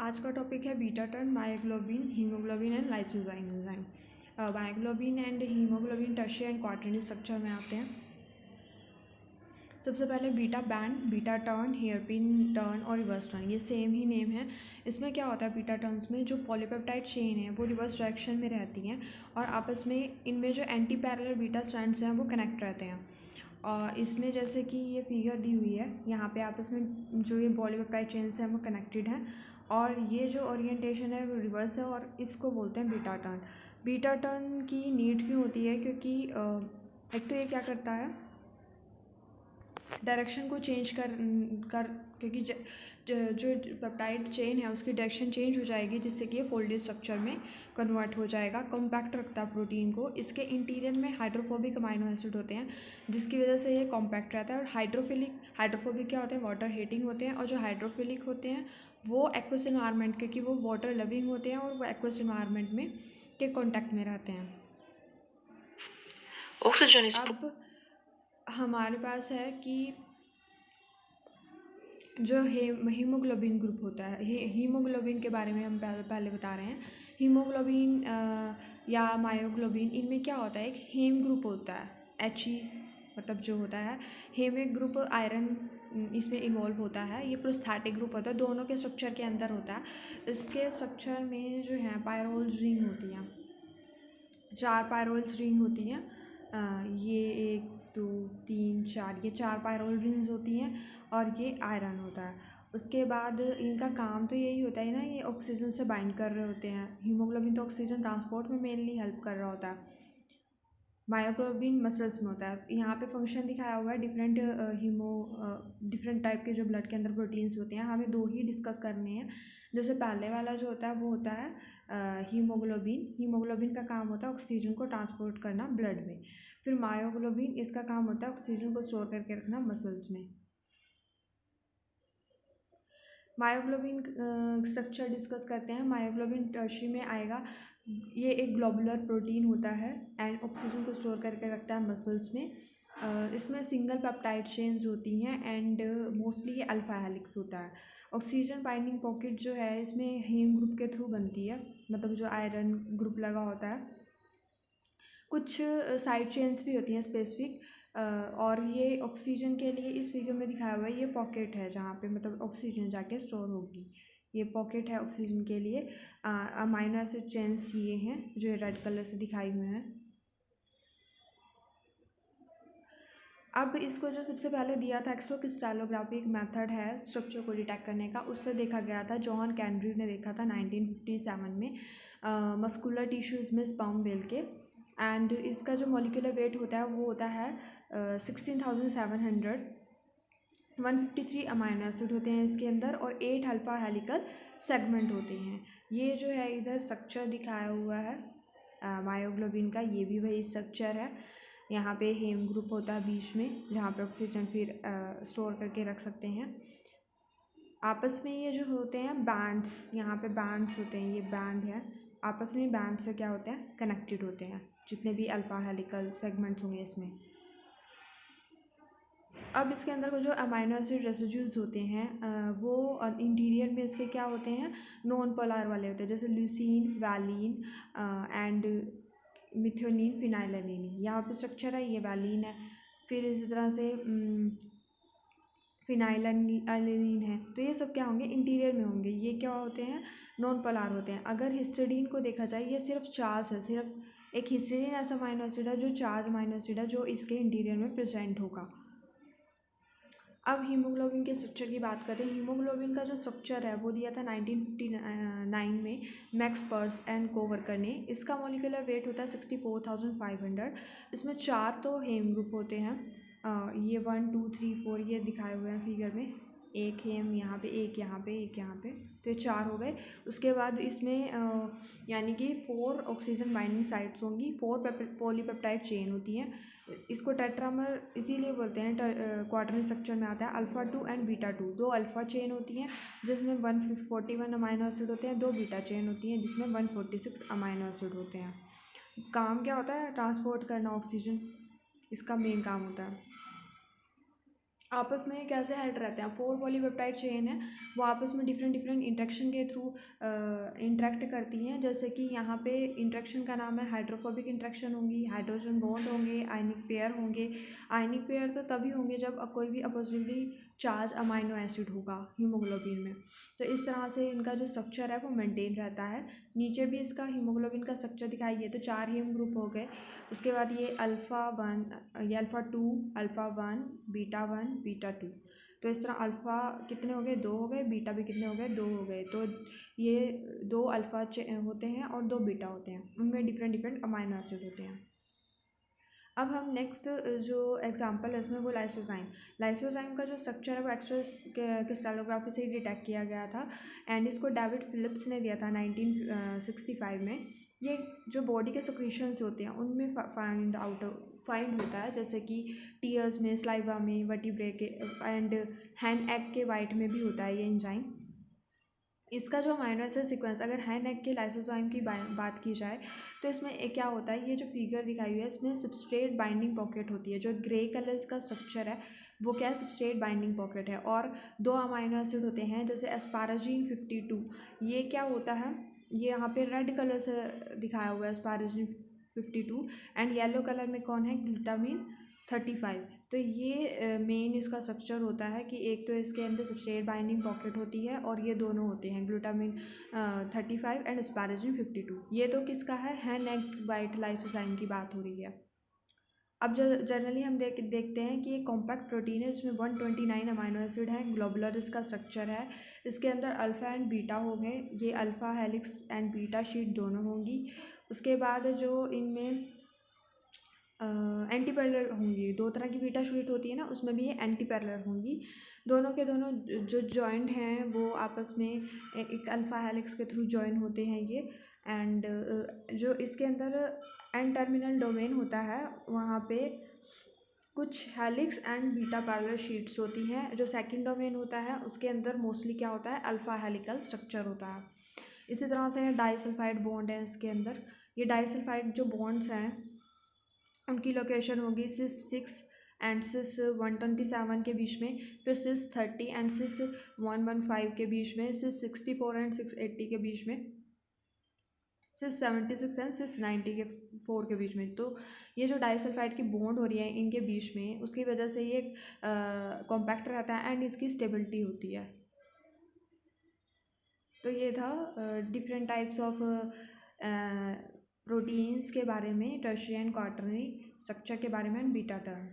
आज का टॉपिक है beta turn, myoglobin, haemoglobin and lysozyme enzyme. Myoglobin and haemoglobin tertiary and quaternary structure में आते हैं। सबसे पहले beta band, beta turn, hairpin turn और रिवर्स टर्न, ये सेम ही नेम है। इसमें क्या होता है, बीटा टर्न्स में जो पॉलीपेप्टाइड चेन है वो रिवर्स डायरेक्शन में रहती हैं और आपस में इनमें जो एंटी पैरेलल बीटा स्ट्रैंड्स हैं वो कनेक्ट रहते हैं। और इसमें जैसे कि ये फिगर दी हुई है, यहाँ पे आपस में जो ये पॉलीपेप्टाइड चेन्स हैं वो कनेक्टेड हैं और ये जो ओरिएंटेशन है वो रिवर्स है और इसको बोलते हैं बीटा टर्न। बीटा टर्न की नीड क्यों होती है, क्योंकि एक तो ये क्या करता है, डायरेक्शन को चेंज कर क्योंकि जो पेप्टाइड चेन है उसकी डायरेक्शन चेंज हो जाएगी जिससे कि ये फोल्डेड स्ट्रक्चर में कन्वर्ट हो जाएगा। कॉम्पैक्ट रखता है प्रोटीन को। इसके इंटीरियर में हाइड्रोफोबिक अमाइनो एसिड होते हैं जिसकी वजह से ये कॉम्पैक्ट रहता है। और हाइड्रोफोबिक क्या होते हैं, वाटर हीटिंग होते हैं। और जो हाइड्रोफिलिक होते हैं वो एक्वस एनवायरनमेंट, क्योंकि वो वाटर लविंग होते हैं और वो एक्वस एनवायरनमेंट में के कॉन्टैक्ट में रहते हैं। Oxygen is अब हमारे पास है कि जो हीमोग्लोबिन ग्रुप होता है, हीमोग्लोबिन के बारे में हम पहले बता रहे हैं। हीमोग्लोबिन या मायोग्लोबिन, इनमें क्या होता है, एक हेम ग्रुप होता है। He मतलब जो होता है हेम, एक ग्रुप आयरन इसमें इन्वॉल्व होता है। ये प्रोस्थेटिक ग्रुप होता है, दोनों के स्ट्रक्चर के अंदर होता है। इसके स्ट्रक्चर में जो है पायरोल्स रिंग होती हैं, 4 पायरोल्स रिंग होती हैं। ये 1 2 3 4, ये 4 पायरोल रिंग्स होती हैं और ये आयरन होता है। उसके बाद इनका काम तो यही होता है ना, ये ऑक्सीजन से बाइंड कर रहे होते हैं। हीमोग्लोबिन तो ऑक्सीजन ट्रांसपोर्ट में मेनली हेल्प कर रहा होता है। मायोग्लोबिन मसल्स में होता है। यहाँ पे फंक्शन दिखाया हुआ है। डिफरेंट टाइप के जो ब्लड के अंदर प्रोटीन्स होते हैं, हमें 2 ही डिस्कस करने हैं। जैसे पहले वाला जो होता है वो होता है हीमोग्लोबिन। हीमोग्लोबिन का काम होता है ऑक्सीजन को ट्रांसपोर्ट करना ब्लड में। फिर मायोग्लोबिन, इसका काम होता है ऑक्सीजन को स्टोर करके रखना मसल्स में। मायोग्लोबिन स्ट्रक्चर डिस्कस करते हैं। मायोग्लोबिन टर्शियरी में आएगा। ये एक ग्लोबुलर प्रोटीन होता है एंड ऑक्सीजन को स्टोर करके रखता है मसल्स में। इसमें सिंगल पेप्टाइड चेन्स होती हैं एंड मोस्टली ये अल्फा हेलिक्स होता है। ऑक्सीजन बाइंडिंग पॉकेट जो है इसमें हीम ग्रुप के थ्रू बनती है, मतलब जो आयरन ग्रुप लगा होता है। कुछ साइड चेन्स भी होती हैं स्पेसिफिक। और ये ऑक्सीजन के लिए इस फिगर में दिखाया हुआ है, ये पॉकेट है जहाँ पे मतलब ऑक्सीजन जाके स्टोर होगी। ये पॉकेट है ऑक्सीजन के लिए। अमाइनो एसिड चेन्स ये हैं जो रेड कलर से दिखाई हुए हैं। अब इसको जो सबसे पहले दिया था एक्सोक्रिस्टलोग्राफी, एक मेथड है स्ट्रक्चर को डिटेक्ट करने का, उससे देखा गया था। जॉन कैंड्री ने देखा था 1957 में मस्कुलर टिश्यूज़ में स्पर्म वेल के। एंड इसका जो मॉलिक्यूलर वेट होता है वो होता है 16,700। 153 अमाइनो एसिड होते हैं इसके अंदर और 8 अल्फा हेलिकल सेगमेंट होते हैं। ये जो है इधर स्ट्रक्चर दिखाया हुआ है मायोग्लोबिन का, ये भी वही स्ट्रक्चर है। यहाँ पे हेम ग्रुप होता है बीच में जहाँ पे ऑक्सीजन फिर स्टोर करके रख सकते हैं। आपस में ये जो होते हैं बैंड्स, यहाँ पे बैंड्स होते हैं, ये बैंड है। आपस में बैंड से क्या होते हैं, कनेक्टेड होते हैं जितने भी अल्फा हेलिकल सेगमेंट्स होंगे इसमें। अब इसके अंदर को जो अमाइनो एसिड रेसिड्यूज होते हैं वो इंटीरियर में इसके क्या होते हैं, नॉन पोलर वाले होते हैं, जैसे ल्यूसीन, वैलीन एंड मिथ्योनिन, फिनाइलैनिन। यहाँ पे स्ट्रक्चर है, ये वैलीन है। फिर इसी तरह से फिनाइलैनिन है। तो ये सब क्या होंगे, इंटीरियर में होंगे। ये क्या होते हैं, नॉन पोलर होते हैं। अगर हिस्टिडीन को देखा जाए, ये सिर्फ चार्ज है, सिर्फ एक हिस्टिडीन ऐसा अमाइनो एसिड है जो चार्ज अमाइनो एसिड है जो इसके इंटीरियर में प्रेजेंट होगा। अब हीमोग्लोबिन के स्ट्रक्चर की बात करें। हीमोग्लोबिन का जो स्ट्रक्चर है वो दिया था 1959 में मैक्स पर्स एंड कोवर्कर ने। इसका मॉलिक्यूलर वेट होता है 64,500। इसमें 4 तो हेम ग्रुप होते हैं। ये 1 2 3 4 ये दिखाए हुए हैं फिगर में। एक हेम यहाँ पे, एक यहाँ पे, एक यहाँ पे, तो ये 4 हो गए। उसके बाद इसमें यानी कि 4 ऑक्सीजन बाइंडिंग साइट्स होंगी, 4 पॉलीपेप्टाइड चेन होती हैं। इसको टेट्रामर इसीलिए बोलते हैं, क्वाटरनरी स्ट्रक्चर में आता है। Alpha 2 and beta 2, 2 alpha chain होती हैं जिसमें 141 अमाइनो एसिड होते हैं। 2 बीटा चेन होती हैं जिसमें 146 अमाइनो एसिड होते हैं। काम क्या होता है, ट्रांसपोर्ट करना ऑक्सीजन, इसका मेन काम होता है। आपस में कैसे हेल्ड रहते हैं। 4 पॉलीपेप्टाइड चेन है, वो आपस में डिफरेंट डिफरेंट इंट्रैक्शन के थ्रू इंटरेक्ट करती हैं। जैसे कि यहाँ पे इंट्रैक्शन का नाम है हाइड्रोफोबिक इंट्रैक्शन होंगी, हाइड्रोजन बॉन्ड होंगे, आयनिक पेयर होंगे। आयनिक पेयर तो तभी होंगे जब कोई भी अपोजिटली चार्ज अमाइनो एसिड होगा हीमोग्लोबिन में। तो इस तरह से इनका जो स्ट्रक्चर है वो मेंटेन रहता है। नीचे भी इसका हीमोग्लोबिन का स्ट्रक्चर दिखाई दिया, तो 4 हीम ग्रुप हो गए। उसके बाद ये अल्फ़ा 1, ये अल्फ़ा 2, अल्फ़ा 1, बीटा 1, बीटा 2। तो इस तरह अल्फ़ा कितने हो गए, 2 हो गए, बीटा भी कितने हो गए, 2 हो गए। तो ये 2 अल्फ़ा होते हैं और 2 बीटा होते हैं, उनमें डिफरेंट डिफरेंट अमाइनो एसिड होते हैं। अब हम नेक्स्ट जो एग्जांपल है इसमें वो लाइसोजाइम। लाइसोजाइम का जो स्ट्रक्चर है वो एक्सरे क्रिस्टलोग्राफी से ही डिटेक्ट किया गया था एंड इसको डेविड फिलिप्स ने दिया था 1965 में। ये जो बॉडी के सिक्रीशंस होते हैं उनमें फाइंड होता है, जैसे कि टीयर्स में, स्लाइवा में, वर्टिब्रे के एंड हैंड एग के वाइट में भी होता है ये एंजाइम। इसका जो अमाइनो एसिड सीक्वेंस, अगर हैंड एग के लाइसोजाइम की बात की जाए तो इसमें क्या होता है, ये जो फिगर दिखाई हुई है इसमें सबस्ट्रेट बाइंडिंग पॉकेट होती है। जो ग्रे कलर का स्ट्रक्चर है वो क्या है, सबस्ट्रेट बाइंडिंग पॉकेट है। और 2 अमाइनो एसिड होते हैं जैसे एस्पाराजीन 52। ये क्या होता है, ये यहाँ पे रेड कलर से दिखाया हुआ है एस्पाराजीन 52 एंड येलो कलर में कौन है, ग्लूटामिन 35। तो ये मेन इसका स्ट्रक्चर होता है कि एक तो इसके अंदर सबस्ट्रेट बाइंडिंग पॉकेट होती है और ये दोनों होते हैं ग्लूटामिन 35 एंड एस्पाराजिन 52। ये तो किसका है, हैंड एग वाइट लाइसोजाइम की बात हो रही है। अब जो जनरली हम देखते हैं कि ये कॉम्पैक्ट प्रोटीन है, इसमें 129 अमाइनो एसिड है, ग्लोबुलर इसका स्ट्रक्चर है। इसके अंदर अल्फ़ा एंड बीटा हो गए, ये alpha helix and beta sheet दोनों होंगी। उसके बाद जो इनमें एंटी पैरेलल होंगी, 2 तरह की बीटा शीट होती है ना, उसमें भी ये एंटी पैरेलल होंगी। दोनों के दोनों जो जॉइंट हैं वो आपस में एक अल्फ़ा हेलिक्स के थ्रू जॉइन होते हैं ये। एंड जो इसके अंदर एंड टर्मिनल डोमेन होता है वहाँ पे कुछ helix and beta parallel sheets होती हैं। जो सेकंड डोमेन होता है उसके अंदर मोस्टली क्या होता है, अल्फ़ा हेलिकल स्ट्रक्चर होता है। इसी तरह से डाइसल्फाइड बॉन्ड है इसके अंदर। ये डाइसल्फाइड जो बॉन्ड्स हैं उनकी लोकेशन होगी सिस 6 एंड सिस 127 के बीच में, फिर सिस 30 एंड सिस 115 के बीच में, सिस 64 एंड 680 के बीच में, सिस 76 एंड सिस 94 के बीच में। तो ये जो डाइसल्फाइड की बॉन्ड हो रही है इनके बीच में, उसकी वजह से ये कॉम्पैक्ट रहता है एंड इसकी स्टेबिलिटी होती है। तो ये था डिफरेंट टाइप्स ऑफ प्रोटीन्स के बारे में, टर्शियरी एंड क्वाटरनरी स्ट्रक्चर के बारे में एंड बीटा टर्म।